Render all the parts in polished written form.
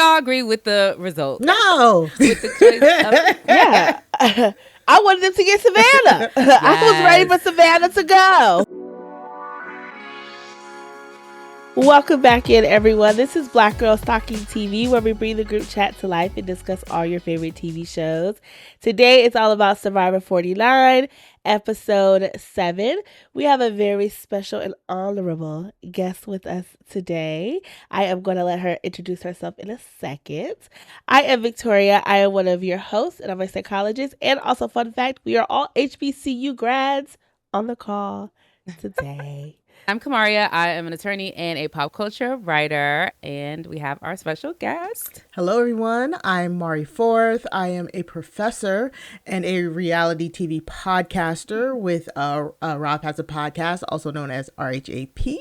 y'all agree with the result? No. With the choice of, Yeah. I wanted them to get Savannah. I was ready for Savannah to go. Welcome back in, everyone. This is Black Girls Talking TV, where we bring the group chat to life and discuss all your favorite TV shows. Today, it's all about Survivor 49, episode 7. We have a very special and honorable guest with us today. I am going to let her introduce herself in a second. I am Victoria. I am one of your hosts, and I'm a psychologist. And also, fun fact, we are all HBCU grads on the call today. I'm Kamaria. I am an attorney and a pop culture writer, and we have our special guest. Hello, everyone. I'm Mari Forth. I am a professor and a reality TV podcaster with Rob Has a Podcast, also known as RHAP,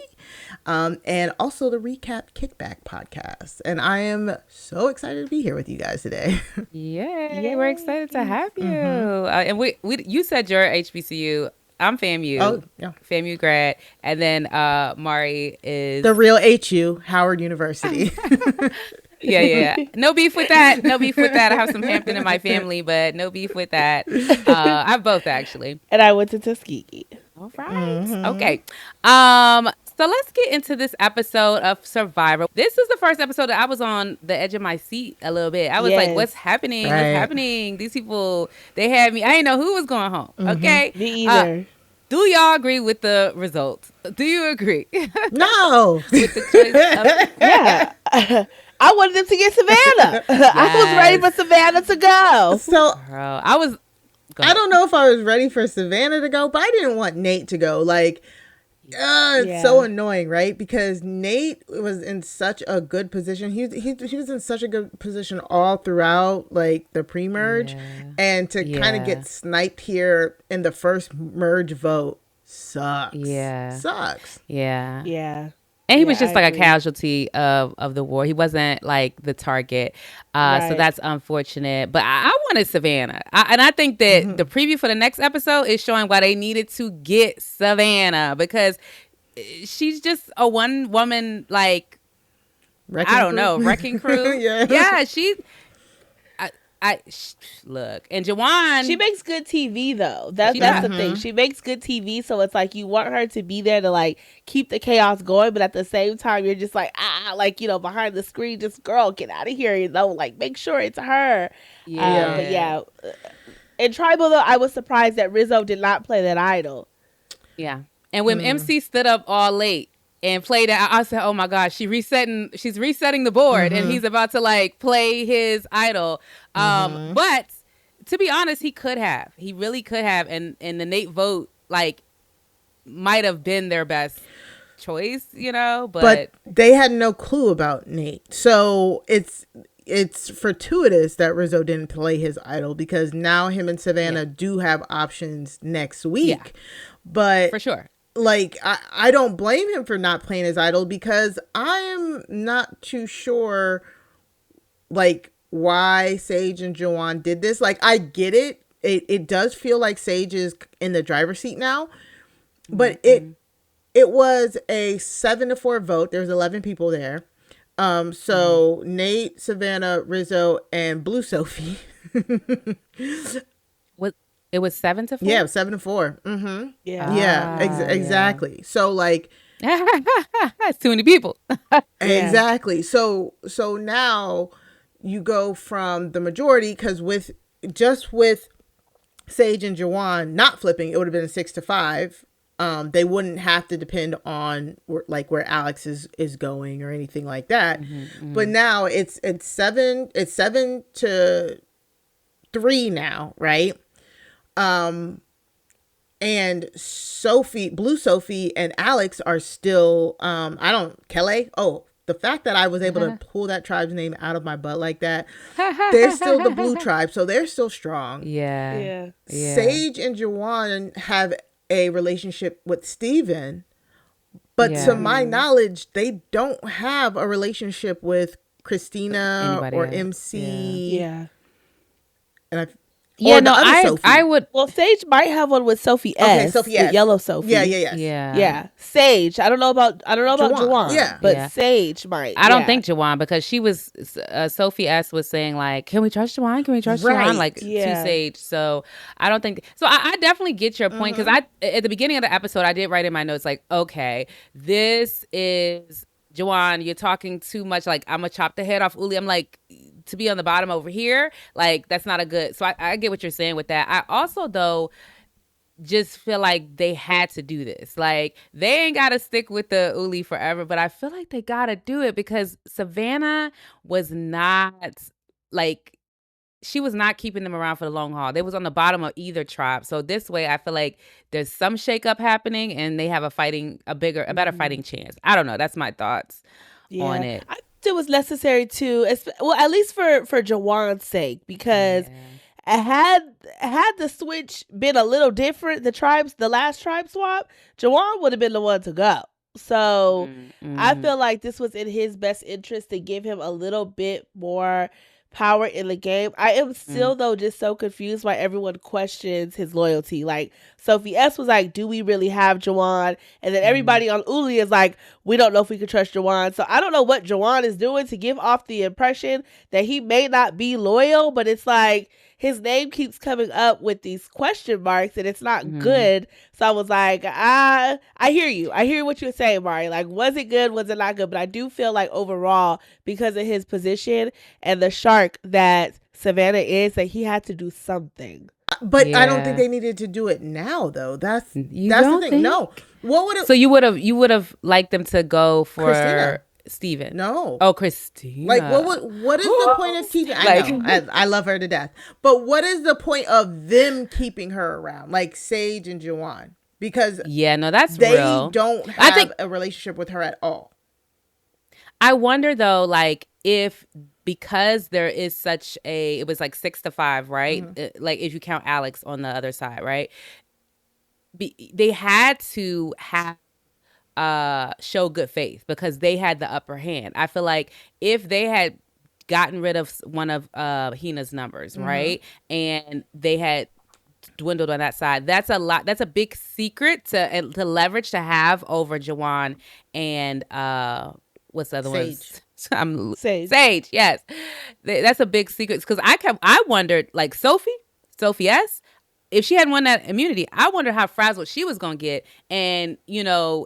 and also the Recap Kickback podcast. And I am so excited to be here with you guys today. Yay. We're excited to have you. And we you said you're HBCU. I'm FAMU. Oh, yeah. FAMU grad. And then Mari is... The real HU, Howard University. Yeah. No beef with that. I have some Hampton in my family, but no beef with that. I have both, actually. And I went to Tuskegee. All right. Okay. So let's get into this episode of Survivor. This is the first episode that I was on the edge of my seat a little bit. I was like, what's happening? Right. What's happening? These people, they had me. I didn't know who was going home. Okay. Me either. Do y'all agree with the results? Do you agree? No. With the choice of... Yeah. I wanted them to get Savannah. I was ready for Savannah to go. So Girl, I don't know if I was ready for Savannah to go, but I didn't want Nate to go. Like, it's so annoying, right? Because Nate was in such a good position. He was in such a good position all throughout, like, the pre-merge. And to kind of get sniped here in the first merge vote sucks. Sucks. Yeah. And he was just like agree. a casualty of the war. He wasn't like the target. So that's unfortunate. But I wanted Savannah. And I think that the preview for the next episode is showing why they needed to get Savannah, because she's just a one woman, like, wrecking crew. Yeah, look, and Jawan, She makes good TV though. That's the thing. She makes good TV, so it's like you want her to be there to like keep the chaos going, but at the same time you're just like behind the screen, just girl, get out of here, like make sure it's her. But in Tribal though, I was surprised that Rizzo did not play that idol. Yeah, and when MC stood up all late and played it, I said, oh my gosh, she's resetting the board and he's about to like play his idol. But to be honest, he really could have. And the Nate vote, like, might have been their best choice, but they had no clue about Nate. So it's fortuitous that Rizzo didn't play his idol, because now him and Savannah do have options next week. Yeah. But for sure. Like, I don't blame him for not playing his idol, because I am not too sure, like, why Sage and Jawan did this. Like, I get it. It does feel like Sage is in the driver's seat now, but it was a 7-4 vote. There's 11 people there. So Nate, Savannah, Rizzo, and Blue Sophie. It was 7-4? Yeah, 7-4. Mm-hmm. Yeah. Exactly. So, like... That's too many people. Exactly. So now you go from the majority, because with Sage and Jawan not flipping, it would have been a 6-5. They wouldn't have to depend on where Alex is going or anything like that. But now it's 7-3 now, right? And Blue Sophie and Alex are still, Kelly. Oh, the fact that I was able to pull that tribe's name out of my butt like that, they're still the blue tribe. So they're still strong. Yeah. Sage and Jawan have a relationship with Steven, but to my knowledge, they don't have a relationship with Christina or MC. Yeah. And Yeah, Or no, the other Sophie. I would. Well, Sage might have one with Sophie S. Okay, Sophie with S. Yellow Sophie. Yeah. Sage. I don't know about Jawan. Yeah. But Sage might. I don't think Jawan, because she was Sophie S was saying like, can we trust Jawan? Can we trust Jawan? Like to Sage. So I don't think so. I definitely get your point, because I at the beginning of the episode I did write in my notes like, okay, this is Jawan. You're talking too much. Like, I'm gonna chop the head off Uli. I'm like, to be on the bottom over here, like that's not a good. So I get what you're saying with that. I also though just feel like they had to do this. Like, they ain't got to stick with the Uli forever, but I feel like they got to do it because Savannah was not, like, she was not keeping them around for the long haul. They was on the bottom of either tribe. So this way, I feel like there's some shakeup happening and they have a better fighting chance. I don't know. That's my thoughts on it. I think it was necessary to, well, at least for Jawan's sake, because had the switch been a little different, the last tribe swap, Jawan would have been the one to go. So I feel like this was in his best interest to give him a little bit more power in the game. I am still though just so confused why everyone questions his loyalty. Like, Sophie S was like, do we really have Jawan? And then everybody on Uli is like, we don't know if we can trust Jawan. So I don't know what Jawan is doing to give off the impression that he may not be loyal, but it's like his name keeps coming up with these question marks and it's not good. So I was like, I hear you. I hear what you're saying, Mari. Like, was it good? Was it not good? But I do feel like overall, because of his position and the shark that Savannah is, that he had to do something. But I don't think they needed to do it now, though. That's the thing. Think? No. What would it? So you would have liked them to go for Christina. Steven. No. Oh, Christina. Like, what is the point of keeping? I know. I love her to death. But what is the point of them keeping her around? Like Sage and Jawan. Because that's they real. don't have a relationship with her at all. I wonder though, like, if because there is it was like 6-5, right? Like, if you count Alex on the other side, right? They had to have show good faith because they had the upper hand. I feel like if they had gotten rid of one of Hina's numbers, right, and they had dwindled on that side, that's a big secret to leverage to have over Jawan and what's the other one? Sage. Yes, that's a big secret, because I wondered, like, Sophie S, if she hadn't won that immunity, I wonder how frazzled she was going to get. And,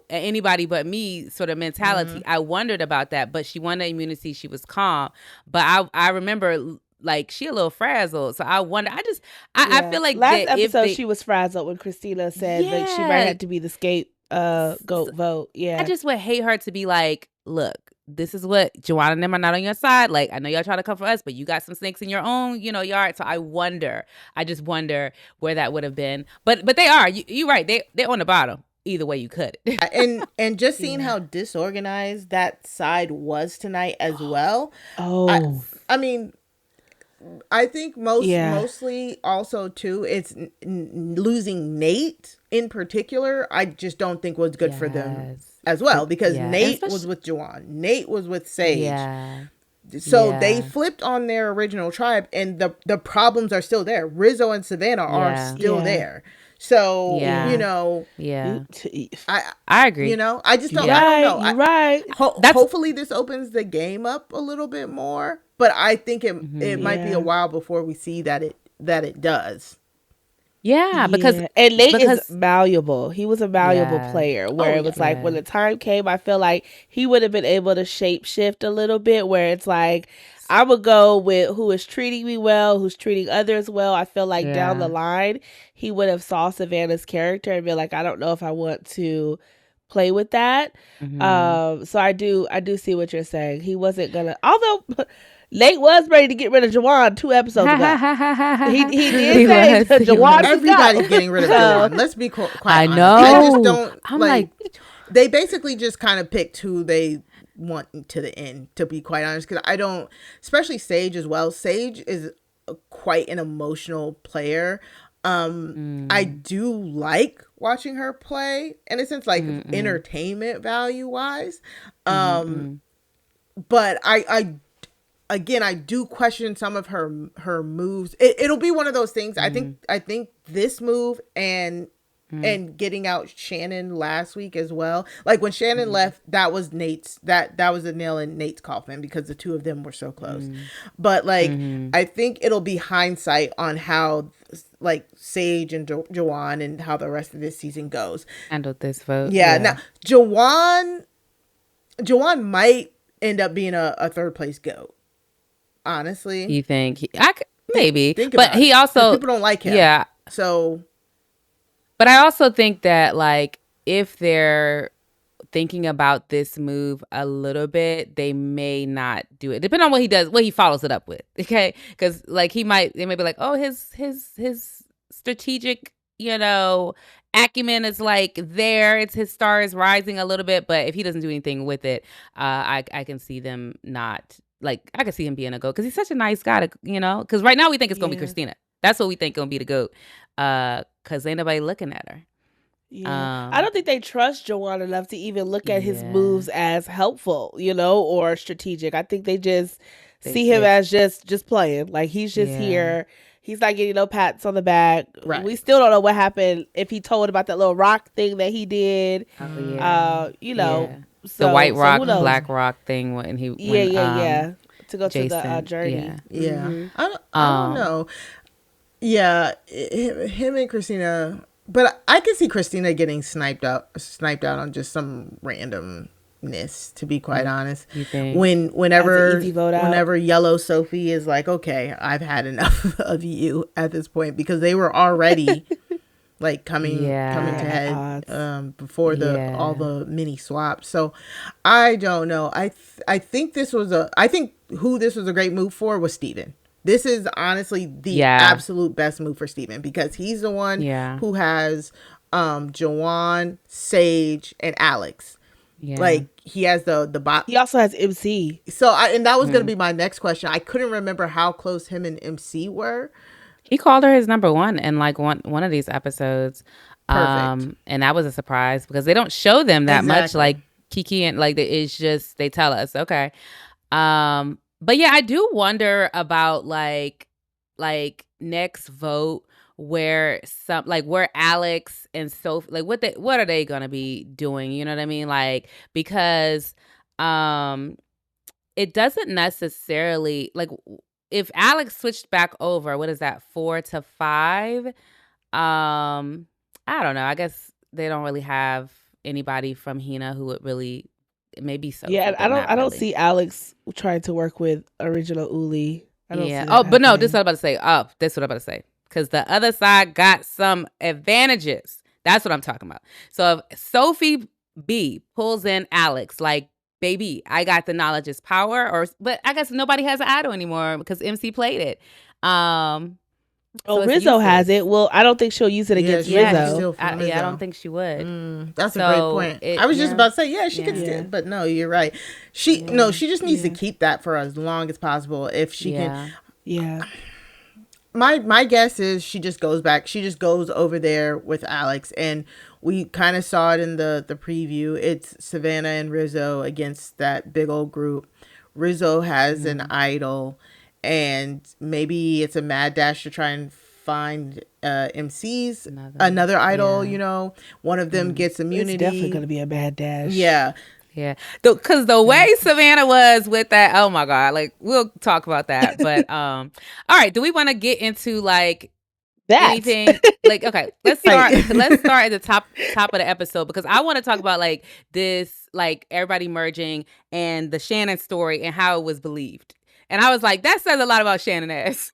anybody but me sort of mentality. I wondered about that. But she won the immunity. She was calm. But I remember, like, she a little frazzled. So I wonder. I feel like last episode she was frazzled when Christina said like she might have to be the scapegoat vote. Yeah. I just would hate her to be like, look, this is what Jawan and them are not on your side. Like, I know y'all trying to come for us, but you got some snakes in your own, yard. So I just wonder where that would have been. But they are. You're right. They're on the bottom. Either way you could. and just seeing how disorganized that side was tonight as well. I mean, I think mostly also too, it's losing Nate in particular. I just don't think was good for them as well, because Nate was with Jawan, Nate was with Sage. So they flipped on their original tribe, and the problems are still there. Rizzo and Savannah are still there. So I agree. I just don't. I don't know. You're right. Hopefully this opens the game up a little bit more. But I think it might be a while before we see that it does. Yeah, because and Nate is malleable. He was a malleable player where it was like when the time came, I feel like he would have been able to shape shift a little bit, where it's like, I would go with who is treating me well, who's treating others well. I feel like down the line, he would have saw Savannah's character and be like, I don't know if I want to play with that. So I do see what you're saying. He wasn't gonna, although Nate was ready to get rid of Jawan 2 episodes ago. he did say Jawan. Everybody's getting rid of Jawan. Let's be quite I honest. know. I just don't. I'm like they basically just kind of picked who they want to the end, to be quite honest, because I don't, especially Sage as well. Sage is quite an emotional player. I do like watching her play in a sense, like entertainment value wise. But again, I do question some of her moves. It'll be one of those things. I think this move and getting out Shannon last week as well. Like when Shannon left, that was Nate's that was a nail in Nate's coffin because the two of them were so close. But like I think it'll be hindsight on how like Sage and Jawan and how the rest of this season goes. Handled this vote. Yeah. Now Jawan might end up being a third place GOAT. Honestly, you think maybe, but he also people don't like him. Yeah. So, but I also think that like if they're thinking about this move a little bit, they may not do it. Depending on what he does, what he follows it up with. Okay, because like they may be like, oh, his strategic, acumen is like there. It's his star is rising a little bit, but if he doesn't do anything with it, I can see them not. Like, I could see him being a GOAT because he's such a nice guy, because right now we think it's going to be Christina. That's what we think going to be the GOAT because ain't nobody looking at her. Yeah. I don't think they trust Jawan enough to even look at his moves as helpful, or strategic. I think they just see him as just playing. Like, he's just here. He's not getting no pats on the back. Right. We still don't know what happened, if he told about that little rock thing that he did. So, the white rock, black rock thing when he to go Jason, to the journey. I don't know. Yeah, him and Christina, but I can see Christina getting sniped out on just some randomness. To be quite honest, you think? Whenever Yellow Sophie is like, okay, I've had enough of you at this point, because they were already. Like coming to head before all the mini swaps. So I don't know. I think this was a great move for was Steven. This is honestly the absolute best move for Steven, because he's the one who has Jawan, Sage, and Alex. Yeah. Like he has the bot. He also has MC. So and that was gonna be my next question. I couldn't remember how close him and MC were. He called her his number one in like one of these episodes. Perfect. And that was a surprise because they don't show them that much. Like Kiki and like it's just they tell us, okay. But yeah, I do wonder about like next vote where Alex and Sophie, like what are they gonna be doing? You know what I mean? Like because it doesn't necessarily like. If Alex switched back over, what is that, 4 to 5? I don't know. I guess they don't really have anybody from Hina who would really, maybe so. Yeah, I don't see Alex trying to work with original Uli. I don't see that happening. No, this is what I'm about to say. This is what I'm about to say. Because the other side got some advantages. That's what I'm talking about. So if Sophie B pulls in Alex, like, baby, I got the knowledge is power, but I guess nobody has an idol anymore because MC played it. Rizzo has it. Well, I don't think she'll use it against Rizzo. I don't think she would. That's a great point. I was just about to say, she could still, but no, you're right. She just needs to keep that for as long as possible if she can. Yeah. My guess is she just goes back. She just goes over there with Alex, and we kind of saw it in the preview. It's Savannah and Rizzo against that big old group. Rizzo has an idol, and maybe it's a mad dash to try and find MC's another idol. One of them gets immunity. It's definitely going to be a mad dash. Yeah. Yeah, because the way Savannah was with that, oh my God, like we'll talk about that. But all right, do we want to get into like that anything? Like, okay, let's start. Let's start at the top of the episode, because I want to talk about like this, like everybody merging and the Shannon story and how it was believed. And I was like, that says a lot about Shannon ass.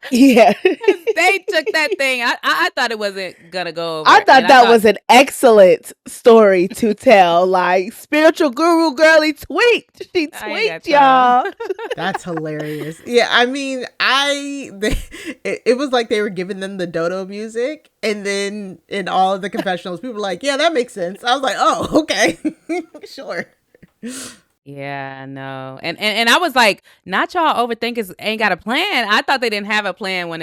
Yeah. They took that thing. I thought it wasn't going to go over. I thought was an excellent story to tell. Like, spiritual guru girly tweaked. She tweaked, y'all. That's hilarious. Yeah, I mean, it was like they were giving them the dodo music. And then in all of the confessionals, people were like, yeah, that makes sense. I was like, oh, okay. Sure. Yeah, no. And I was like, not y'all overthinkers ain't got a plan. I thought they didn't have a plan when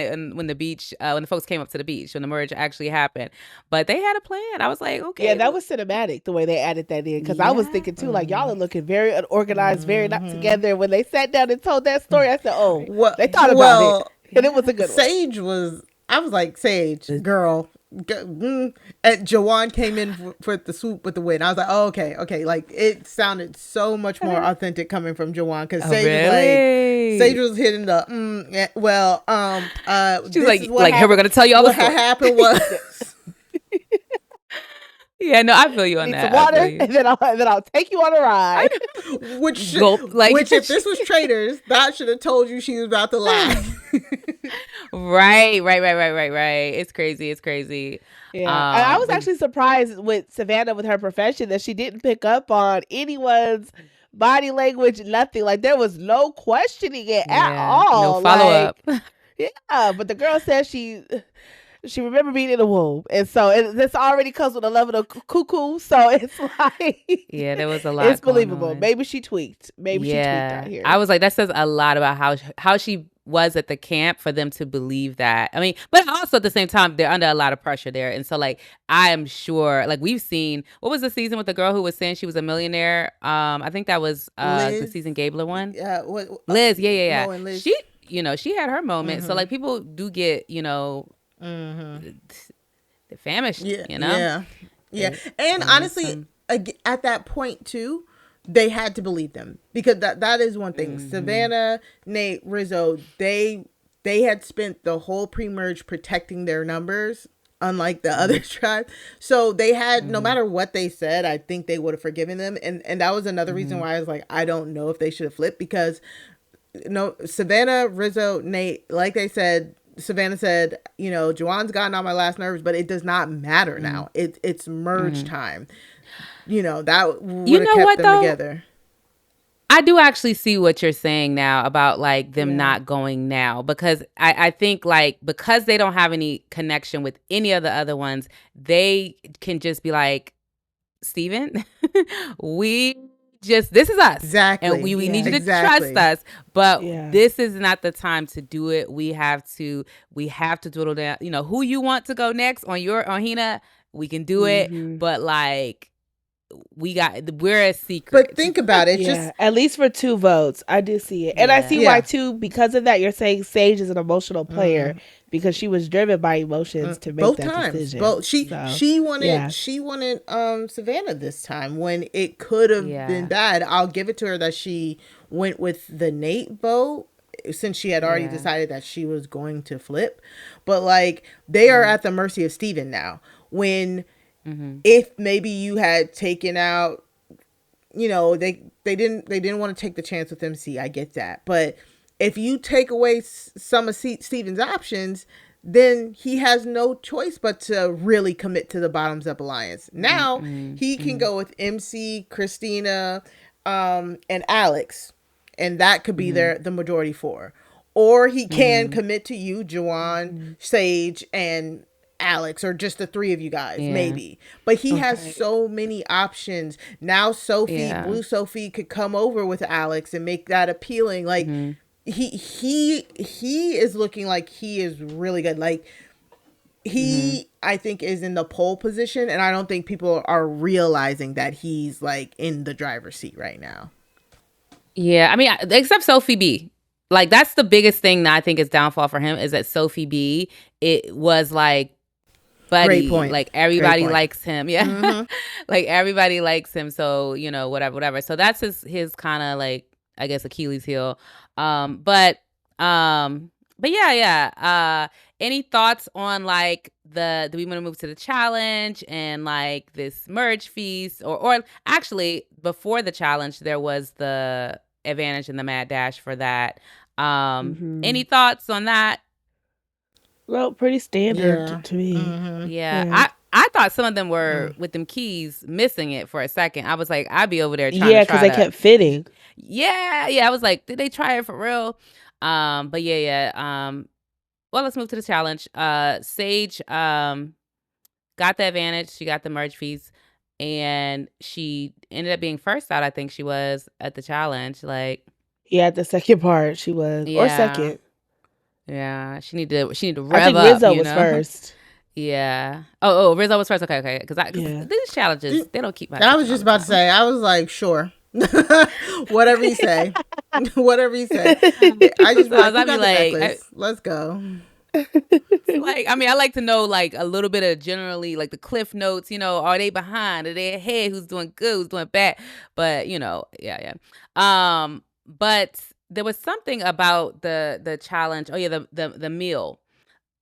the beach when the folks came up to the beach when the merge actually happened. But they had a plan. I was like, okay. Yeah, that was cinematic the way they added that in, because I was thinking too, like, y'all are looking very unorganized, very not together. When they sat down and told that story, I said, oh, they thought about it. And it was a good Sage one. I was like, Sage, girl. And Jawan came in for the swoop with the win. I was like, oh, okay. Like, it sounded so much more authentic coming from Jawan, because Sage was hitting the she was like, here, we're gonna tell you all what happened was. Yeah, no, I feel you on Need that. some water, and then I'll take you on a ride. Which if this was Traders, that should have told you she was about to lie. Right. It's crazy. Yeah, I was actually surprised with Savannah, with her profession, that she didn't pick up on anyone's body language, nothing. Like, there was no questioning it at all. No follow up. Yeah, but the girl says she remembered being in the womb, and so this already comes with a level of cuckoo. So it's like, yeah, there was a lot. It's believable. Maybe she tweaked. She tweaked out here. I was like, that says a lot about how she was at the camp for them to believe that. I mean, but also at the same time, they're under a lot of pressure there, and so like, I am sure, like, we've seen, what was the season with the girl who was saying she was a millionaire? I think that was the season Gabler one. Yeah, Liz. Yeah. Liz. She, she had her moment. So like, people do get, the famished, yeah. And honestly, at that point too, they had to believe them, because that is one thing. Savannah, Nate, Rizzo, they had spent the whole pre-merge protecting their numbers, unlike the other tribe. So they had, no matter what they said, I think they would have forgiven them. And that was another reason why I was like, I don't know if they should have flipped, because Savannah, Rizzo, Nate, like they said, Savannah said, Jawan's gotten on my last nerves, but it does not matter now. It's merge time. That would have kept them together. I do actually see what you're saying now about like them not going now, because I think like, because they don't have any connection with any of the other ones, they can just be like, Steven, this is us. Exactly. And we need you to trust us. But this is not the time to do it. We have to dwindle down, who you want to go next on Hina, we can do it. But like, we're a secret. But think about it. Just at least for 2 votes. I do see it. And I see why too, because of that, you're saying Sage is an emotional player, because she was driven by emotions to make that decision. She wanted Savannah this time, when it could have been bad. I'll give it to her that she went with the Nate vote, since she had already decided that she was going to flip. But like, they are at the mercy of Steven now. When if maybe you had taken out, they didn't want to take the chance with MC. I get that. But if you take away some of Steven's options, then he has no choice but to really commit to the bottoms up alliance. Now he can go with MC, Christina, and Alex, and that could be the majority 4. Or he can commit to you, Jawan, Sage, and Alex, or just the 3 of you guys, maybe. But he has so many options. Now Blue Sophie could come over with Alex and make that appealing. Like, he is looking like he is really good. Like, he I think is in the pole position, and I don't think people are realizing that he's like in the driver's seat right now. Yeah, I mean, except Sophie B. Like, that's the biggest thing that I think is downfall for him, is that Sophie B, it was like, buddy, great point. Like, everybody likes him. Yeah. Like, everybody likes him. So, whatever. So that's his kind of like, I guess, Achilles heel. But yeah. Any thoughts on like do we want to move to the challenge and like this merge feast, or actually before the challenge, there was the advantage and the mad dash for that. Any thoughts on that? Well, pretty standard to me. Yeah. I thought some of them were with them keys missing it for a second. I was like, I'd be over there trying to try because they kept fitting. Yeah. I was like, did they try it for real? But well, let's move to the challenge. Sage got the advantage. She got the merge fees. and she ended up being first out. I think she was at the challenge. Like, yeah, the second part she was, or second. Yeah, she need to rev up. I think Rizzo was first. Yeah. Oh, Rizzo was first. Okay. Because these challenges, they don't keep my. I was just about to say. I was like, sure. Whatever you say. Whatever you say. I just let's go. Like, I mean, I like to know like a little bit of generally like the cliff notes, are they behind? Are they ahead? Who's doing good? Who's doing bad? But yeah. But there was something about the challenge. Oh yeah, the meal.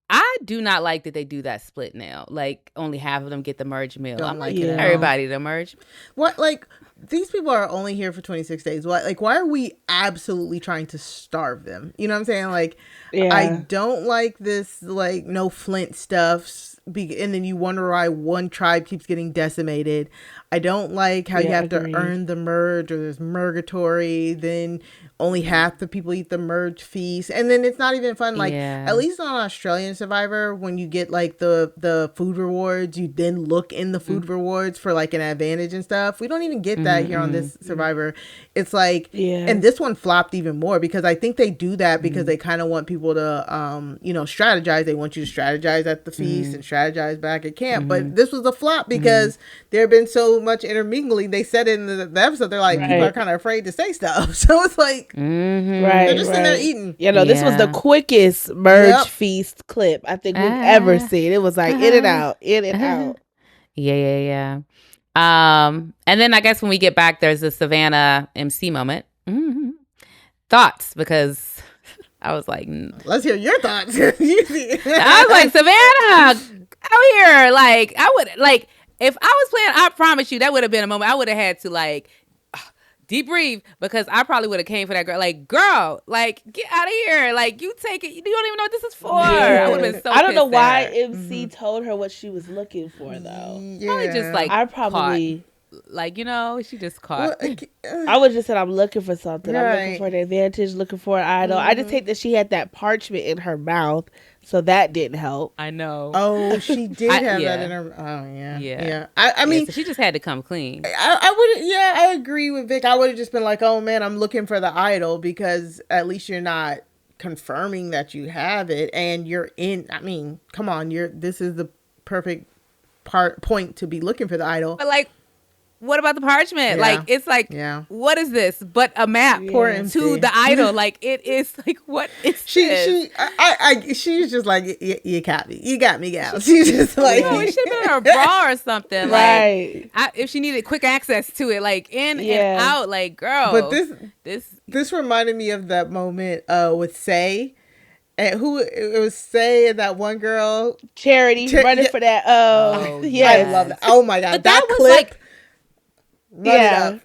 I do not like that they do that split now. Like only half of them get the merge meal. I'm like, everybody the merge. What, like, these people are only here for 26 days. What, like, why are we absolutely trying to starve them? You know what I'm saying? Like, I don't like this, like, no Flint stuff. And then you wonder why one tribe keeps getting decimated. I don't like how you have to earn the merge, or there's murgatory. Then only half the people eat the merge feast, and then it's not even fun. Like, at least on Australian Survivor, when you get like the food rewards, you then look in the food rewards for like an advantage and stuff. We don't even get that here on this Survivor. It's like, and this one flopped even more because I think they do that because they kind of want people to strategize. They want you to strategize at the feast and strategize back at camp. But this was a flop because there had been so much intermingling. They said in the episode, they're like, people are kind of afraid to say stuff. So it's like, they're just sitting there eating. This was the quickest merge feast clip I think we've ever seen. It was like in and out. Yeah. And then I guess when we get back, there's a Savannah MC moment. Thoughts, because I was like, let's hear your thoughts. I was like, Savannah, out here. Like, I would, like, if I was playing, I promise you, that would have been a moment I would have had to, like, deep breathe, because I probably would have came for that girl. Like, girl, like, get out of here. Like, you take it. You don't even know what this is for. I would have been so I don't know why MC told her what she was looking for, though. Probably just, like, I probably... Caught. Like, she just caught. I would just said, I'm looking for something. I'm looking for an advantage, looking for an idol. I just hate that she had that parchment in her mouth, so that didn't help. I know. Oh, she did have that in her. Oh, yeah. Yeah. I mean, so she just had to come clean. I agree with Vic. I would have just been like, oh man, I'm looking for the idol, because at least you're not confirming that you have it, and you're in. I mean, come on, this is the perfect point to be looking for the idol. But like, what about the parchment? Like, it's like, what is this but a map to the idol? Like, it is like, what is this? She's just like, you got me. You got me, gal. She's just like, it should have been her bra or something. Like, if she needed quick access to it, like in and out, like, girl. But this reminded me of that moment with Say. And it was Say and that one girl. Charity running for that. Oh, yeah. I love that. Oh my God. But that was clip. Like,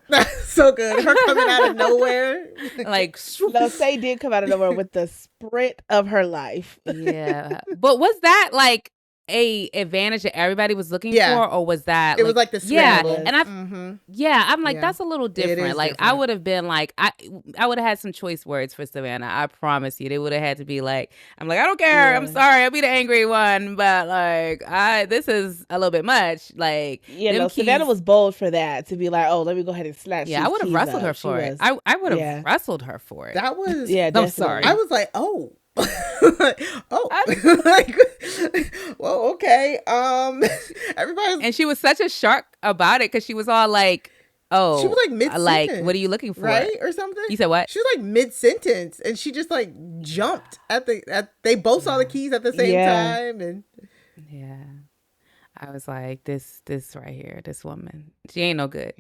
That's so good. Her coming out of nowhere. Like, no, Say did come out of nowhere with the sprint of her life. Yeah. But was that like a advantage that everybody was looking for, or was that it was like the scramble? And I'm like, that's a little different. Like, different. I would have been like, I would have had some choice words for Savannah. I promise you, they would have had to be like, I'm like, I don't care. I'm sorry, I'll be the angry one, but like, this is a little bit much. Like, Savannah was bold for that, to be like, oh, let me go ahead and snatch. Yeah, I would have wrestled her for it. I would have wrestled her for it. That was I'm sorry. I was like, oh. Like, well, okay. Everybody, and she was such a shark about it, because she was all like, "Oh, she was like mid-sentence, like, what are you looking for, right, or something?" You said what? She was like mid-sentence, and she just like jumped they both saw the keys at the same time, and I was like, this right here, this woman, she ain't no good.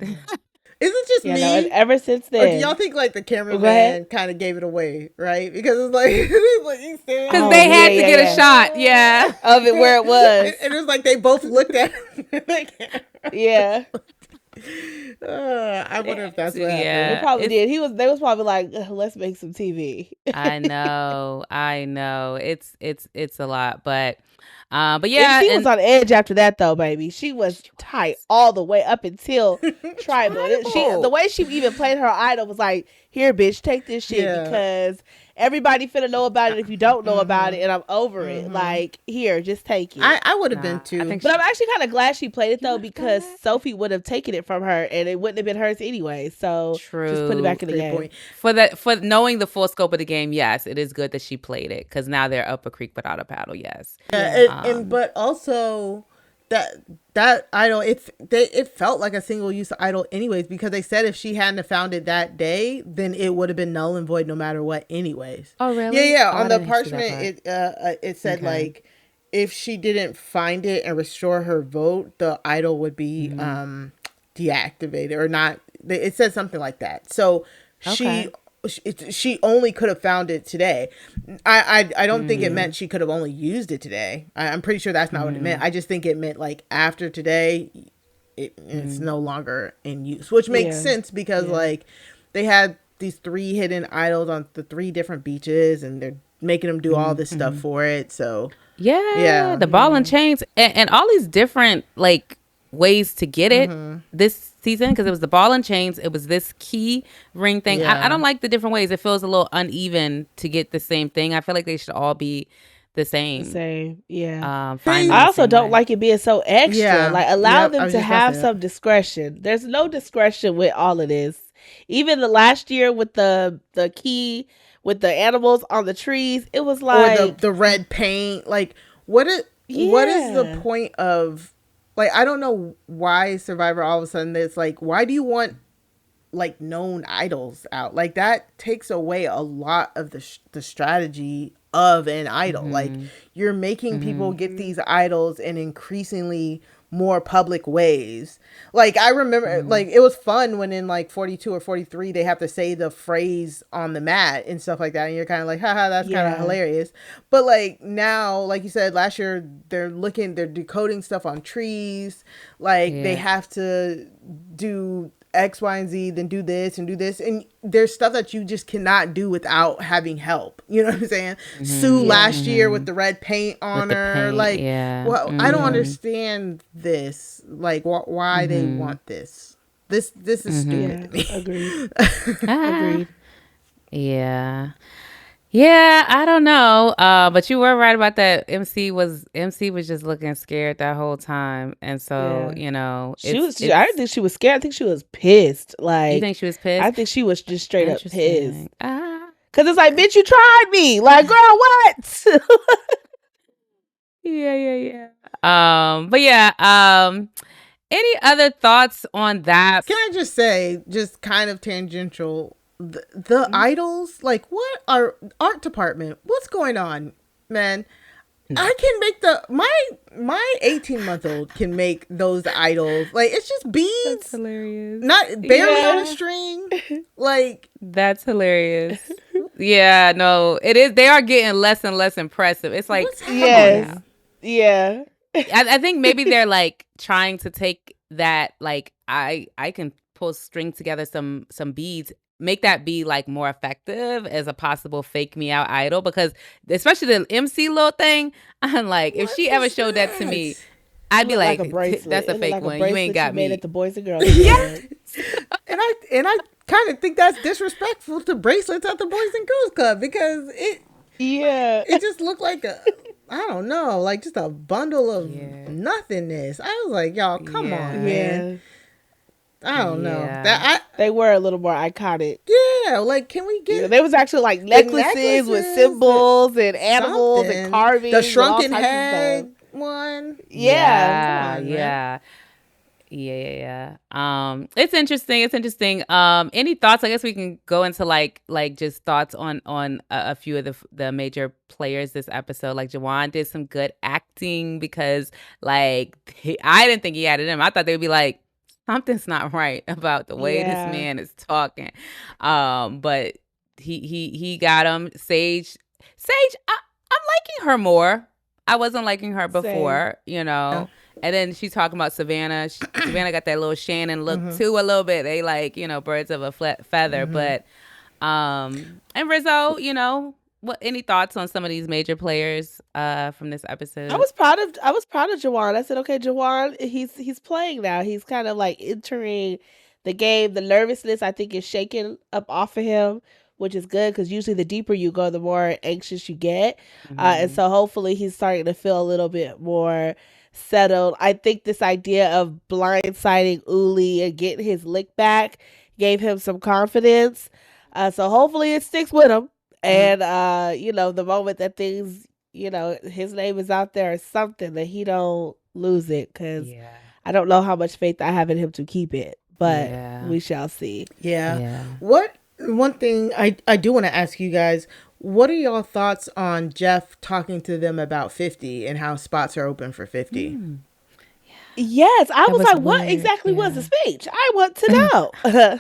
Is it just me? No, and ever since then, or do y'all think like the cameraman kind of gave it away, right? Because it's like, because they had to get a shot, of it where it was, and it was like they both looked at it. I wonder if that's what happened. They probably did. They was probably like, let's make some TV. I know. It's a lot, but yeah, and she was on edge after that, though, baby. She was tight all the way up until tribal. The way she even played her idol was like, here, bitch, take this shit Yeah. because everybody finna know about it if you don't know about it, and I'm over it. Like, here, just take it. I would have been too. But I'm actually kind of glad she played it though, because Sophie would have taken it from her and it wouldn't have been hers anyway. So just put it back in the game. For knowing the full scope of the game, yes, it is good that she played it, because now they're up a creek without a paddle. Yes. Yeah, but also that idol, it felt like a single use idol anyways, because they said if she hadn't found it that day, then it would have been null and void no matter what anyways. Oh really? Yeah. On the parchment, it said like if she didn't find it and restore her vote, the idol would be deactivated or not. It said something like that. So she only could have found it today. I don't think it meant she could have only used it today. I'm pretty sure that's not what it meant. I just think it meant like after today, it's no longer in use, which makes sense because like they had these 3 hidden idols on the 3 different beaches, and they're making them do all this stuff for it. So yeah, the ball and chains and all these different like ways to get it this season, because it was the ball and chains, it was this key ring thing. I don't like the different ways. It feels a little uneven to get the same thing. I feel like they should all be the same. Yeah. I also don't like it being so extra. Yeah. Like, allow them to have some discretion. There's no discretion with all of this. Even the last year with the key with the animals on the trees, it was like, or the red paint. Like, what is the point of, like, I don't know why Survivor all of a sudden it's like, why do you want like known idols out? Like, that takes away a lot of the strategy of an idol. Like, you're making people get these idols in increasingly more public ways. Like, I remember like it was fun when in like 42 or 43 they have to say the phrase on the mat and stuff like that, and you're kind of like, haha, that's kind of hilarious. But like now, like you said, last year they're decoding stuff on trees. Like they have to do X, Y, and Z, then do this and do this. And there's stuff that you just cannot do without having help. You know what I'm saying? Sue last year with the red paint on her. Like, well, I don't understand this. Like, why they want this. This is stupid to me. Agreed. Agreed. Yeah, I don't know. But you were right about that. MC was just looking scared that whole time, and so you know, I didn't think she was scared. I think she was pissed. Like, you think she was pissed? I think she was just straight up pissed. Cause it's like, bitch, you tried me. Like, girl, what? Yeah. But yeah. Any other thoughts on that? Can I just say, just kind of tangential, the idols, like, what are art department? What's going on, man? I can make my 18-month-old can make those idols. Like, it's just beads. That's hilarious. Not barely on a string. Like, that's hilarious. Yeah, no, it is. They are getting less and less impressive. It's like, yeah. I think maybe they're like trying to take that, like, I can string together some beads, make that be like more effective as a possible fake me out idol, because especially the MC little thing, I'm like, if she ever showed that to me, I'd be like, that's a fake one. You ain't got me. Made at the Boys and Girls. and I kind of think that's disrespectful to bracelets at the Boys and Girls Club, because it just looked like I don't know, like just a bundle of nothingness. I was like, y'all, come on, man. I don't know. They were a little more iconic. Yeah, like, can we get... There was actually like necklaces with symbols and animals and carvings. The shrunken head one. Yeah. It's interesting. Any thoughts? I guess we can go into like just thoughts on a few of the major players this episode. Like, Jawan did some good acting, because like I didn't think he had it in him. I thought they would be like, something's not right about the way this man is talking. But he got him. Sage, I'm liking her more. I wasn't liking her before, you know. And then she's talking about Savannah. Savannah got that little Shannon look too a little bit. They like, you know, birds of a feather. But and Rizzo, you know, any thoughts on some of these major players from this episode? I was proud of Jawan. I said, okay, Jawan, he's playing now. He's kind of like entering the game. The nervousness, I think, is shaking up off of him, which is good because usually the deeper you go, the more anxious you get. And so hopefully he's starting to feel a little bit more settled. I think this idea of blindsiding Uli and getting his lick back gave him some confidence. So hopefully it sticks with him. And, the moment that things, his name is out there or something, that he don't lose it. Because I don't know how much faith I have in him to keep it. But we shall see. Yeah. One thing I do want to ask you guys, what are y'all thoughts on Jeff talking to them about 50 and how spots are open for 50? Yes, I was like, what exactly was the speech? I want to know. Because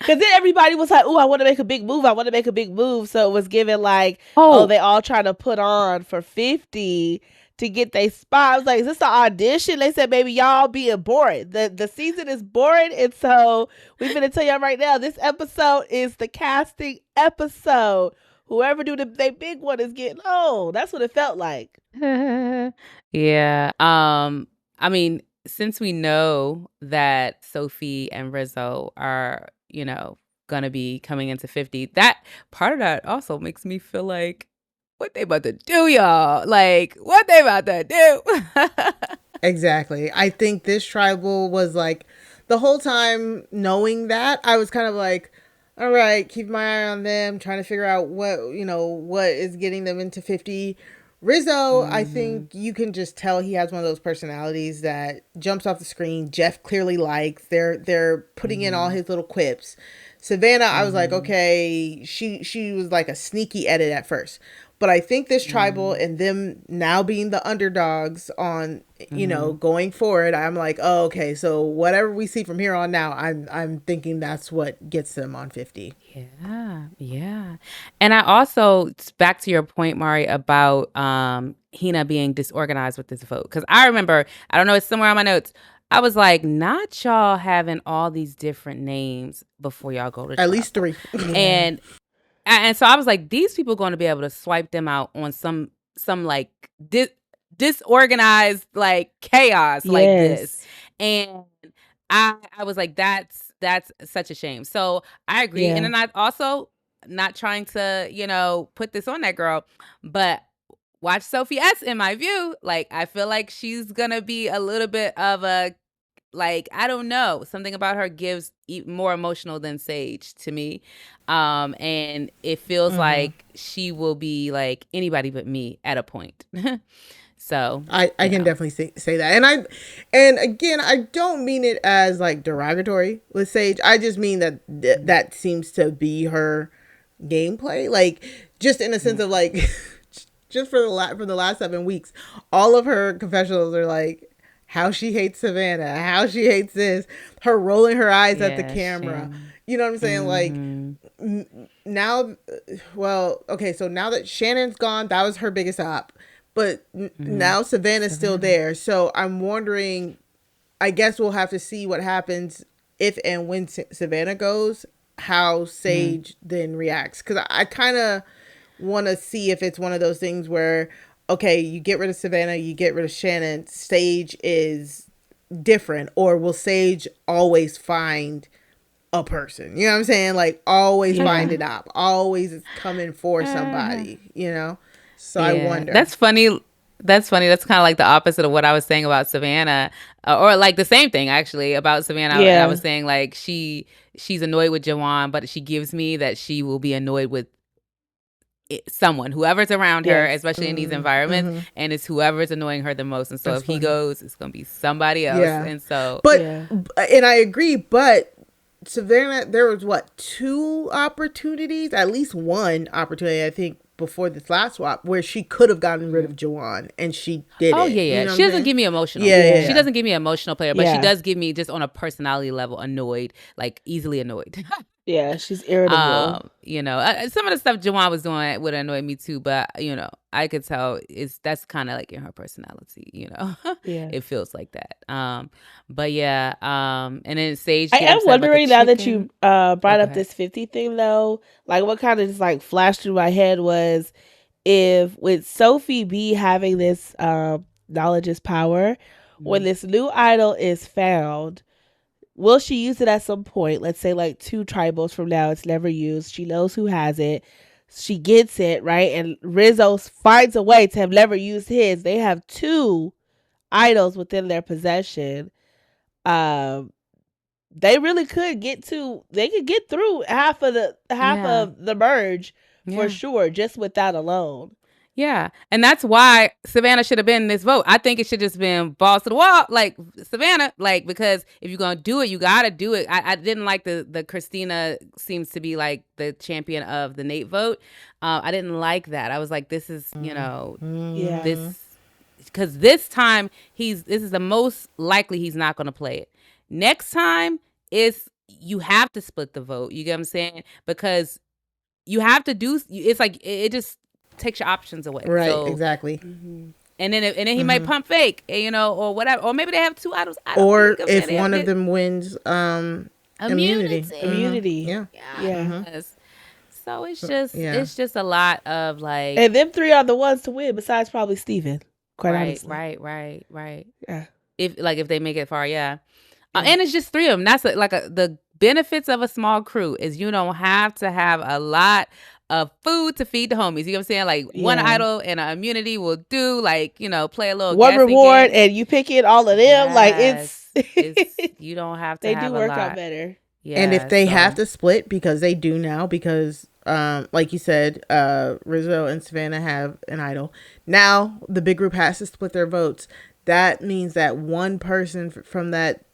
then everybody was like, oh, I want to make a big move. I want to make a big move. So it was given like, they all trying to put on for 50 to get their spot. I was like, is this an audition? They said, baby, y'all being boring. The season is boring. And so we're going to tell y'all right now, this episode is the casting episode. Whoever do the big one is getting on. That's what it felt like. Yeah. I mean, since we know that Sophie and Rizzo are, going to be coming into 50, that part of that also makes me feel like, what they about to do, y'all? Like, what they about to do? Exactly. I think this tribal was like, the whole time knowing that, I was kind of like, all right, keep my eye on them, trying to figure out what is getting them into 50. Rizzo, I think you can just tell he has one of those personalities that jumps off the screen. Jeff clearly likes. They're putting in all his little quips. Savannah, I was like, okay, she was like a sneaky edit at first. But I think this tribal and them now being the underdogs on, going forward, I'm like, oh, okay, so whatever we see from here on now, I'm thinking that's what gets them on 50. Yeah. And I also, back to your point, Mari, about Hina being disorganized with this vote. Because I remember, I don't know, it's somewhere on my notes, I was like, not y'all having all these different names before y'all go to tribal. At least 3. And so I was like, these people going to be able to swipe them out on some like disorganized like chaos like this. And I was like, that's such a shame. So I agree. And then I also, not trying to, put this on that girl, but watch Sophie S. In my view, like, I feel like she's going to be a little bit of a, like, I don't know, something about her gives more emotional than Sage to me. And it feels like she will be like anybody but me at a point. So I can definitely say that. And again, I don't mean it as like derogatory with Sage. I just mean that that seems to be her gameplay. Like, just in a sense of like, just for the last 7 weeks, all of her confessionals are like, how she hates Savannah, how she hates this, her rolling her eyes at the camera. Shannon. You know what I'm saying? Like, now, well, okay, so now that Shannon's gone, that was her biggest op. But now Savannah's still there. So I'm wondering, I guess we'll have to see what happens if and when Savannah goes, how Sage then reacts. Because I kind of want to see if it's one of those things where, okay, you get rid of Savannah, you get rid of Shannon, Sage is different, or will Sage always find a person? You know what I'm saying? Like, always find it up, always is coming for somebody, So I wonder. That's funny. That's kind of like the opposite of what I was saying about Savannah, or like the same thing actually about Savannah. I was saying like she's annoyed with Jawan, but she gives me that she will be annoyed with someone, whoever's around her, especially in these environments, and it's whoever's annoying her the most. And so if he goes, it's gonna be somebody else. And so, and I agree, but Savannah, there was 2 opportunities, at least one opportunity, I think, before this last swap, where she could have gotten rid of Jawan, and she didn't. Oh yeah. You know she doesn't give me emotional. She doesn't give me an emotional player, but she does give me, just on a personality level, annoyed, like easily annoyed. Yeah, she's irritable. Some of the stuff Jawan was doing would annoy me too, but I could tell that's kind of like in her personality. It feels like that. But yeah. And then Sage. I am wondering now that you brought up this 50 thing though, like what kind of just like flashed through my head was, if with Sophie B having this knowledge is power, when this new idol is found, will she use it at some point? Let's say like 2 tribals from now, it's never used. She knows who has it. She gets it, right? And Rizzo finds a way to have never used his. They have 2 idols within their possession. They really could get through half of the merge for sure, just with that alone. Yeah. And that's why Savannah should have been in this vote. I think it should just been balls to the wall, like Savannah, like, because if you're going to do it, you got to do it. I didn't like the Christina seems to be like the champion of the Nate vote. I didn't like that. I was like, this is, this, because this time this is the most likely he's not going to play it. Next time you have to split the vote. You get what I'm saying? Because you have to it's like, it just takes your options away. Right, so, exactly. Mm-hmm. And then he might pump fake, or whatever. Or maybe they have 2 idols. Or if one of them wins immunity. Immunity. Yeah. Mm-hmm. So it's just a lot of like. And them 3 are the ones to win, besides probably Steven. Quite honestly. Right. Yeah. If they make it far, yeah. And it's just 3 of them. That's the benefits of a small crew is you don't have to have a lot of food to feed the homies. You know what I'm saying? Like one idol and an immunity will do, like, play a little one reward game. And you pick in all of them. Yes. Like it's you don't have to they have do work out better. Yeah, and if they have to split, because they do now, because like you said, Rizzo and Savannah have an idol. Now the big group has to split their votes. That means that one person from that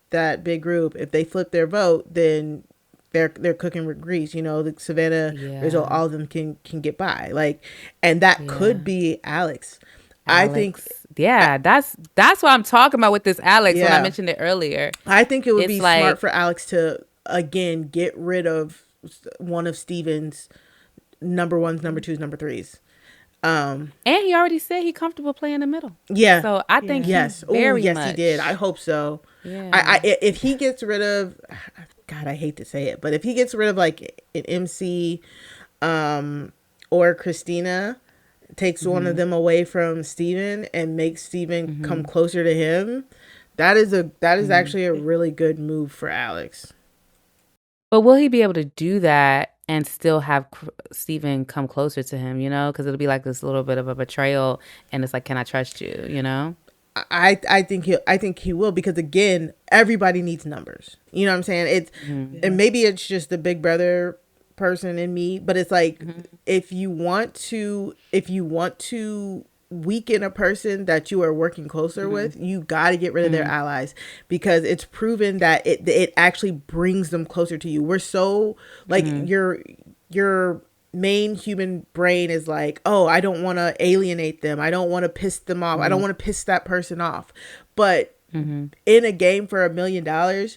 big group, if they flip their vote, then they're cooking with grease. The Savannah, Rizzo, all of them can get by. Like, and that could be Alex. I think. Yeah, that's what I'm talking about with this Alex when I mentioned it earlier. I think it would be smart for Alex to again get rid of one of Steven's number 1s, number 2s, number 3s. And he already said he's comfortable playing the middle. Yeah. So I think yes, he did. I hope so. Yeah. If he gets rid of, God, I hate to say it, but if he gets rid of like an MC, or Christina, takes one of them away from Steven and makes Steven come closer to him, that is actually a really good move for Alex. But will he be able to do that and still have Steven come closer to him, because it'll be like this little bit of a betrayal, and it's like, can I trust you, I think he will, because again, everybody needs numbers. You know what I'm saying? It's and maybe it's just the big brother person in me, but it's like if you want to weaken a person that you are working closer with, you got to get rid of their allies, because it's proven that it actually brings them closer to you. We're so like your main human brain is like, oh, I don't want to alienate them, I don't want to piss them off, I don't want to piss that person off. But in a game for $1 million,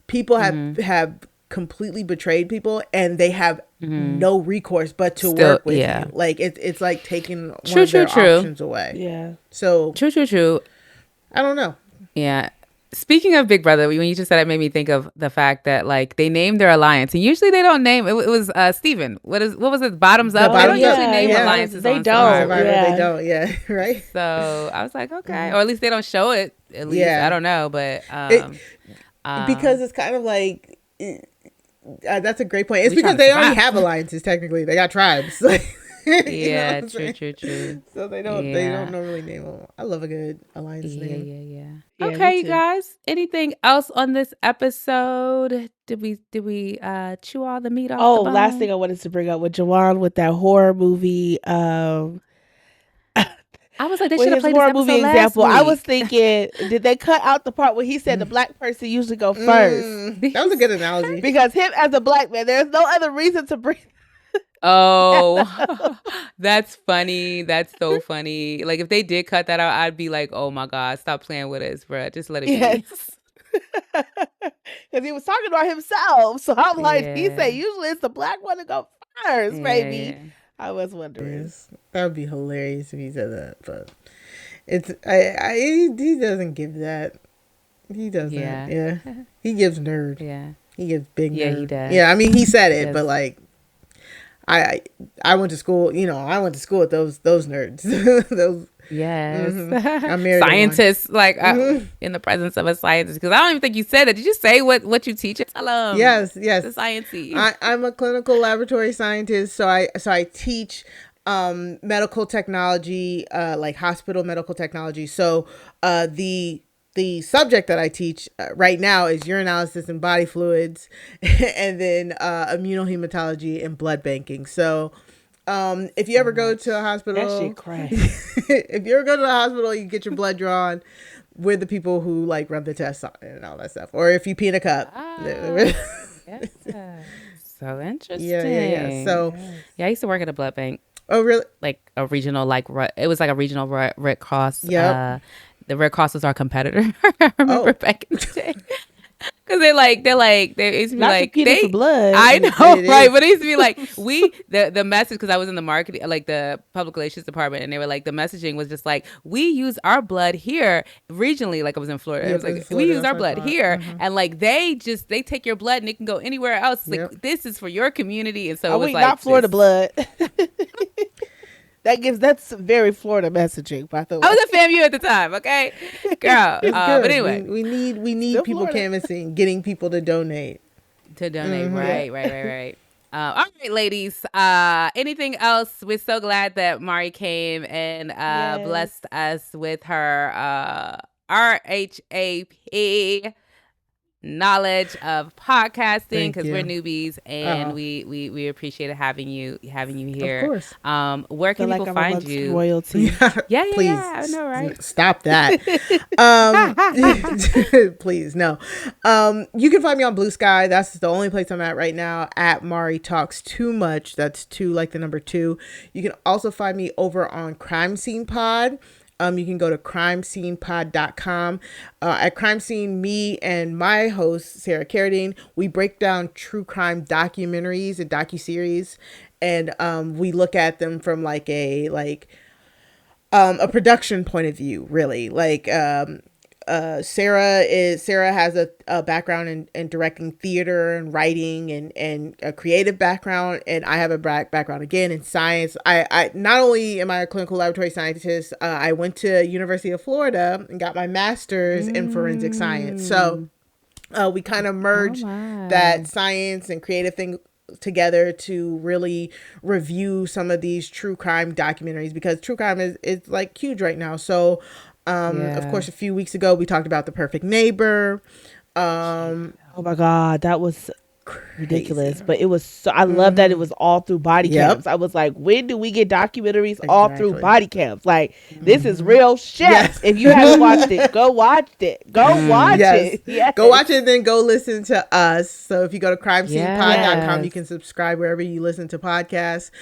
people have completely betrayed people, and they have no recourse but to work with you. Like it's like taking one of their options away. Yeah. So true. I don't know. Yeah. Speaking of Big Brother, when you just said it, made me think of the fact that like they named their alliance, and usually they don't name it. It was Steven. What was it? Bottoms up. They don't usually name alliances. They don't. They don't. Yeah. Right. So I was like, okay, or at least they don't show it. At least I don't know, but because it's kind of like. That's a great point. It's because they already have alliances. Technically, they got tribes. Yeah, true. So they don't normally name them. I love a good alliance name. Yeah. Okay, you guys. Anything else on this episode? Did we chew all the meat off? Oh, the bone? Last thing I wanted to bring up with Jawan with that horror movie. I was like, they should have played this episode movie last example. week. I was thinking, did they cut out the part where he said the black person usually go first? That was a good analogy. Because him as a black man, there's no other reason to bring. Oh, that's funny. That's so funny. Like if they did cut that out, I'd be like, oh my God, stop playing with us, bro. Just let it be. Because he was talking about himself. So I'm like, he said usually it's the black one to go first, baby. Yeah. I was wondering. Yes. That would be hilarious if he said that, but he doesn't give that. He doesn't. Yeah. He gives nerd. Yeah. He gives big nerd. Yeah, he does. Yeah, I mean he said it, but like I went to school, I went to school with those nerds. Yes. I'm married to one. Scientists, like in the presence of a scientist. Because I don't even think you said that. Did you say what you teach? Tell them. Yes. The sciencey. I'm a clinical laboratory scientist, so I teach medical technology, like hospital medical technology. So the subject that I teach right now is urinalysis and body fluids, and then immunohematology and blood banking. So if you ever go to a hospital, that shit crazy. if you ever go to the hospital, you get your blood drawn. We're the people who like run the tests on it and all that stuff. Or if you pee in a cup. Yes. So interesting. Yeah. So I used to work at a blood bank. Oh, really? Like a regional, it was like a regional Red Cross. Yep. The Red Cross was our competitor. I remember back in the day. Because they used to be not like, for blood. I know, right? But it used to be like, the message, because I was in the marketing, like the public relations department, and they were like, the messaging was just like, we use our blood here regionally. Like I was in Florida. It was like, we use our blood here. And like, they take your blood and it can go anywhere else. Like, this is for your community. And so it was like, not Florida blood. That's very Florida messaging, by the way. I was at FAMU at the time, okay, girl. But anyway, we need people Florida. canvassing, getting people to donate. Right. All right, ladies. Anything else? We're so glad that Mari came and blessed us with her RHAP knowledge of podcasting, because we're newbies, and we appreciate having you here. Of course. Where can people find you? Royalty. Yeah, please, I know, right? Stop that. Please, no. You can find me on Blue Sky. That's the only place I'm at right now, at Mari Talks Too Much. That's 2 like the number 2. You can also find me over on Crime Scene Pod. You can go to crimescenepod.com. At Crime Scene, me and my host, Sarah Carradine, we break down true crime documentaries and docuseries, and we look at them from like a production point of view, really. Like Sarah has a background in directing theater and writing and a creative background, and I have a background again in science. I not only am I a clinical laboratory scientist, I went to University of Florida and got my master's in forensic science. So we kind of merge that science and creative thing together to really review some of these true crime documentaries, because true crime is like huge right now. So of course, a few weeks ago, we talked about The Perfect Neighbor. Oh my God, that was ridiculous. But it was so, I love that it was all through body cams. I was like, when do we get documentaries all through body cams? Like, this is real shit. Yes. If you haven't watched it, go watch it. Go watch it. Yes. Go watch it, and then go listen to us. So if you go to crimescenepod.com, you can subscribe wherever you listen to podcasts.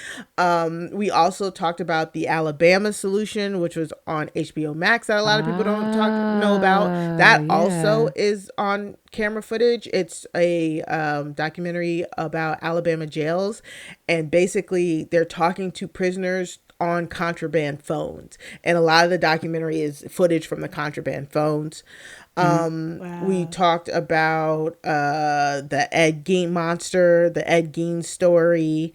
We also talked about the Alabama solution, which was on HBO Max, that a lot of people don't know about. That also is on camera footage. It's a documentary about Alabama jails, and basically they're talking to prisoners on contraband phones, and a lot of the documentary is footage from the contraband phones. We talked about the Ed Gein monster, the Ed Gein story,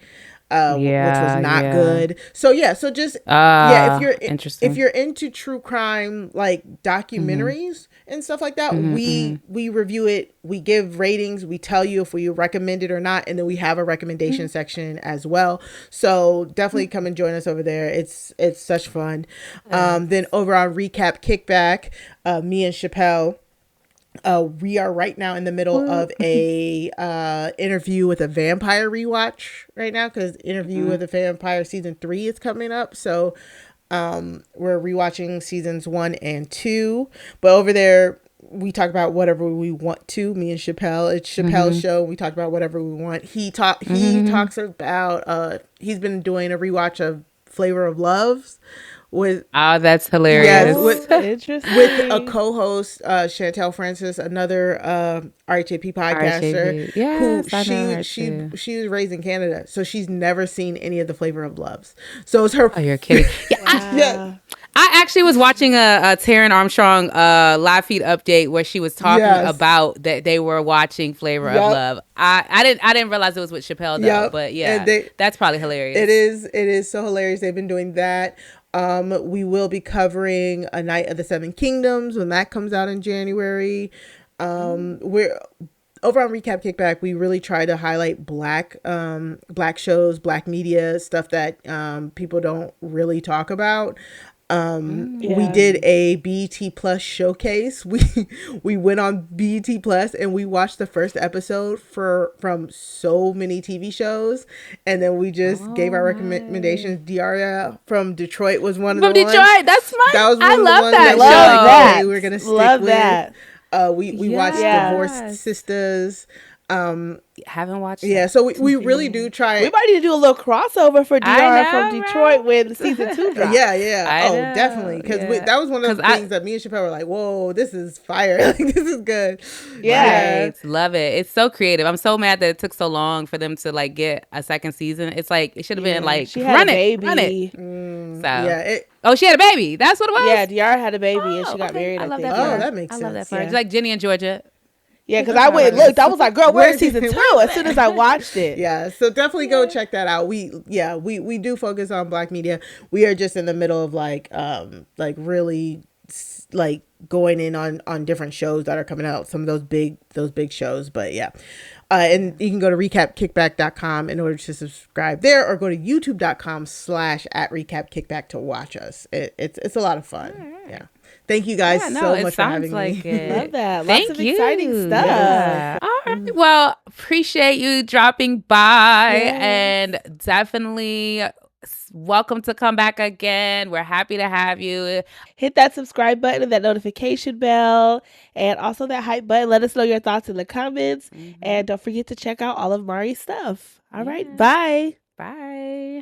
which was not good. So so just if you're into true crime, like documentaries and stuff like that, we review it, we give ratings, we tell you if we recommend it or not, and then we have a recommendation section as well. So definitely come and join us over there. It's such fun. Then over on Recap Kickback, me and Chappelle, we are right now in the middle of a interview with a vampire rewatch right now, because Interview with a Vampire season 3 is coming up. So we're rewatching seasons 1 and 2. But over there, we talk about whatever we want to. Me and Chappelle, it's Chappelle's show. We talk about whatever we want. He talks about he's been doing a rewatch of Flavor of Loves with that's hilarious. Interesting. With a co-host, Chantel Francis, another RHAP podcaster, who she was raised in Canada, so she's never seen any of the Flavor of Loves. So it's her. Oh, you're kidding. I actually was watching a Taryn Armstrong live feed update where she was talking about that they were watching Flavor of Love. I didn't realize it was with Chappelle though, but that's probably hilarious. It is so hilarious. They've been doing that. We will be covering A Night of the Seven Kingdoms when that comes out in January. We're over on Recap Kickback. We really try to highlight black shows, black media, stuff that people don't really talk about. We did a BET Plus showcase. We went on BET Plus and we watched the first episode from so many TV shows, and then we just gave our recommendations. Diarra from Detroit was one of the Detroit, ones. that's my. That was one I of the love ones that. That we were gonna stick love with. That. We watched Divorced Sisters. Haven't watched that. So we really do try. We might need to do a little crossover for DR from Detroit when season 2 drops. Yeah. Definitely. Because that was one of the things that me and Chappelle were like, whoa, this is fire. Like, this is good. Yeah. Right. Love it. It's so creative. I'm so mad that it took so long for them to like get a second season. It's like, it should have been like, she had a baby. Run it. She had a baby. That's what it was? Yeah, DR had a baby and she got married, I think. That makes sense. I love that part. It's like Jenny and Georgia. Yeah, because I went and looked. I was like, girl, where's season 2? As soon as I watched it. Yeah, so definitely go check that out. We do focus on black media. We are just in the middle of like really like going in on different shows that are coming out. Some of those big shows, but yeah. And you can go to recapkickback.com in order to subscribe there, or go to youtube.com/@recapkickback to watch us. It's a lot of fun. Right. Yeah. Thank you guys so much for having me. Love that. Thank Lots of you. exciting stuff. Yeah. All right. Well, appreciate you dropping by, and definitely welcome to come back again. We're happy to have you. Hit that subscribe button and that notification bell, and also that hype button. Let us know your thoughts in the comments, and don't forget to check out all of Mari's stuff. All right. Bye. Bye.